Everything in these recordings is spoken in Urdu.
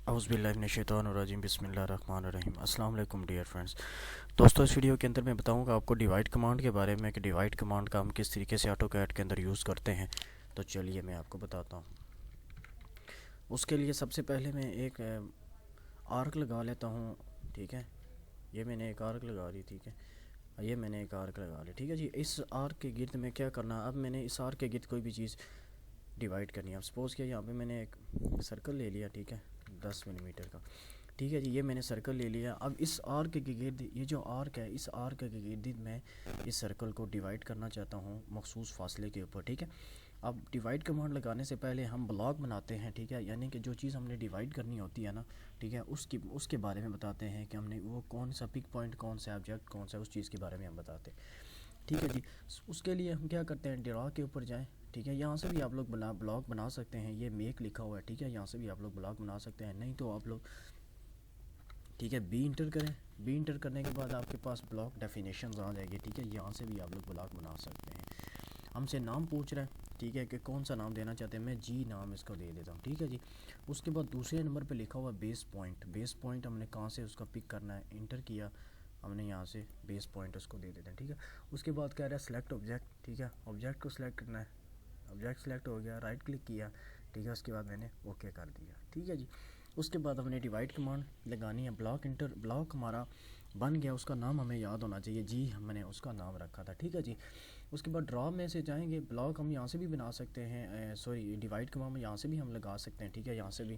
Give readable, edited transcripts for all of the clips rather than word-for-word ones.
اعوذ باللہ من الشیطان الرجیم بسم اللہ الرحمن الرحیم۔ السلام علیکم ڈیئر فرینڈز۔ دوستو اس ویڈیو کے اندر میں بتاؤں گا آپ کو ڈیوائڈ کمانڈ کے بارے میں کہ ڈیوائڈ کمانڈ کا ہم کس طریقے سے آٹو کیڈ کے اندر یوز کرتے ہیں۔ تو چلیے میں آپ کو بتاتا ہوں۔ اس کے لیے سب سے پہلے میں ایک آرک لگا لیتا ہوں، ٹھیک ہے۔ یہ میں نے ایک آرک لگا لی، ٹھیک ہے۔ یہ میں نے ایک آرک لگا لی، ٹھیک ہے جی۔ اس آرک کے گرد میں کیا کرنا، اب میں نے اس آرک کے گرد کوئی بھی چیز ڈیوائڈ کرنی ہے۔ اب سپوز کیا یہاں پہ میں نے ایک سرکل لے لیا، ٹھیک ہے، 10 ملی میٹر کا، ٹھیک ہے جی۔ یہ میں نے سرکل لے لیا۔ اب اس آرک کے گرد، یہ جو آرک ہے، اس آرک کے گرد میں اس سرکل کو ڈیوائڈ کرنا چاہتا ہوں مخصوص فاصلے کے اوپر، ٹھیک ہے۔ اب ڈیوائڈ کمانڈ لگانے سے پہلے ہم بلاک بناتے ہیں، ٹھیک ہے، یعنی کہ جو چیز ہم نے ڈیوائڈ کرنی ہوتی ہے نا، ٹھیک ہے، اس کے بارے میں بتاتے ہیں کہ ہم نے وہ کون سا پک پوائنٹ، کون سا آبجیکٹ، کون سا، اس چیز کے بارے میں ہم بتاتے ہیں، ٹھیک ہے جی۔ اس کے لیے ہم کیا کرتے ہیں، ڈرا کے اوپر جائیں، ٹھیک ہے۔ یہاں سے بھی آپ لوگ بلاک بنا سکتے ہیں، یہ میک لکھا ہوا ہے، ٹھیک ہے، یہاں سے بھی آپ لوگ بلاک بنا سکتے ہیں، نہیں تو آپ لوگ، ٹھیک ہے، بی انٹر کریں۔ بی انٹر کرنے کے بعد آپ کے پاس بلاک ڈیفینیشنز آ جائے گی، ٹھیک ہے، یہاں سے بھی آپ لوگ بلاک بنا سکتے ہیں۔ ہم سے نام پوچھ رہے ہیں، ٹھیک ہے، کہ کون سا نام دینا چاہتے ہیں، میں جی نام اس کو دے دیتا ہوں، ٹھیک ہے جی۔ اس کے بعد دوسرے نمبر پہ لکھا ہوا بیس پوائنٹ، بیس پوائنٹ ہم نے کہاں سے اس کا پک کرنا ہے، انٹر کیا، ہم نے یہاں سے بیس پوائنٹ اس کو دے دیتے ہیں، ٹھیک ہے۔ اس کے بعد کہہ رہا ہے سلیکٹ آبجیکٹ، ٹھیک ہے، آبجیکٹ کو سلیکٹ کرنا ہے۔ آبجیکٹ سلیکٹ ہو گیا، رائٹ کلک کیا، ٹھیک ہے، اس کے بعد میں نے اوکے کر دیا، ٹھیک ہے جی۔ اس کے بعد ہم نے ڈیوائڈ کمانڈ لگانی ہے، بلاک ہمارا بن گیا، اس کا نام ہمیں یاد ہونا چاہیے، جی ہم نے اس کا نام رکھا تھا، ٹھیک ہے جی۔ اس کے بعد ڈرا میں سے جائیں گے، بلاک ہم یہاں سے بھی بنا سکتے ہیں، ڈیوائڈ کمانڈ میں یہاں سے بھی ہم لگا سکتے ہیں، ٹھیک ہے، یہاں سے بھی،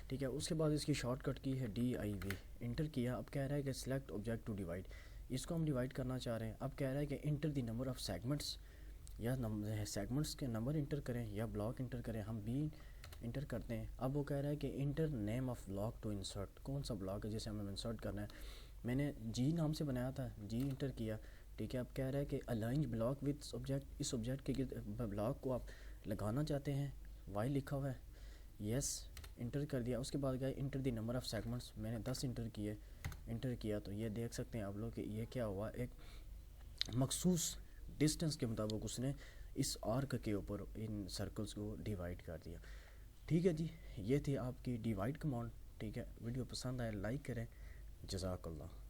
ٹھیک ہے۔ اس کے بعد اس کی شارٹ کٹ کی ہے DIV، انٹر کیا۔ اب کہہ رہا ہے کہ سلیکٹ آبجیکٹ ٹو ڈیوائڈ، اس کو ہم ڈیوائڈ کرنا چاہ رہے ہیں۔ اب کہہ رہا ہے کہ enter the number of segments, یا سیگمنٹس کے نمبر انٹر کریں یا بلاک انٹر کریں، ہم بھی انٹر کرتے ہیں۔ اب وہ کہہ رہا ہے کہ enter name of block to insert, کون سا بلاک ہے جسے ہمیں انسرٹ کرنا ہے۔ میں نے جی نام سے بنایا تھا، جی انٹر کیا، ٹھیک ہے۔ اب کہہ رہا ہے کہ الائن بلاک وتھ آبجیکٹ، اس آبجیکٹ کے بلاک کو آپ لگانا چاہتے ہیں، وائی لکھا ہوا ہے، یس انٹر کر دیا۔ اس کے بعد گئے enter the number of segments, میں نے 10 انٹر کیا، تو یہ دیکھ سکتے ہیں آپ لوگ کہ یہ کیا ہوا، ایک مخصوص ڈسٹنس کے مطابق اس نے اس آرک کے اوپر ان سرکلز کو ڈیوائڈ کر دیا، ٹھیک ہے جی۔ یہ تھی آپ کی ڈیوائڈ کمانڈ، ٹھیک ہے۔ ویڈیو پسند آئے لائک کریں، جزاک اللہ۔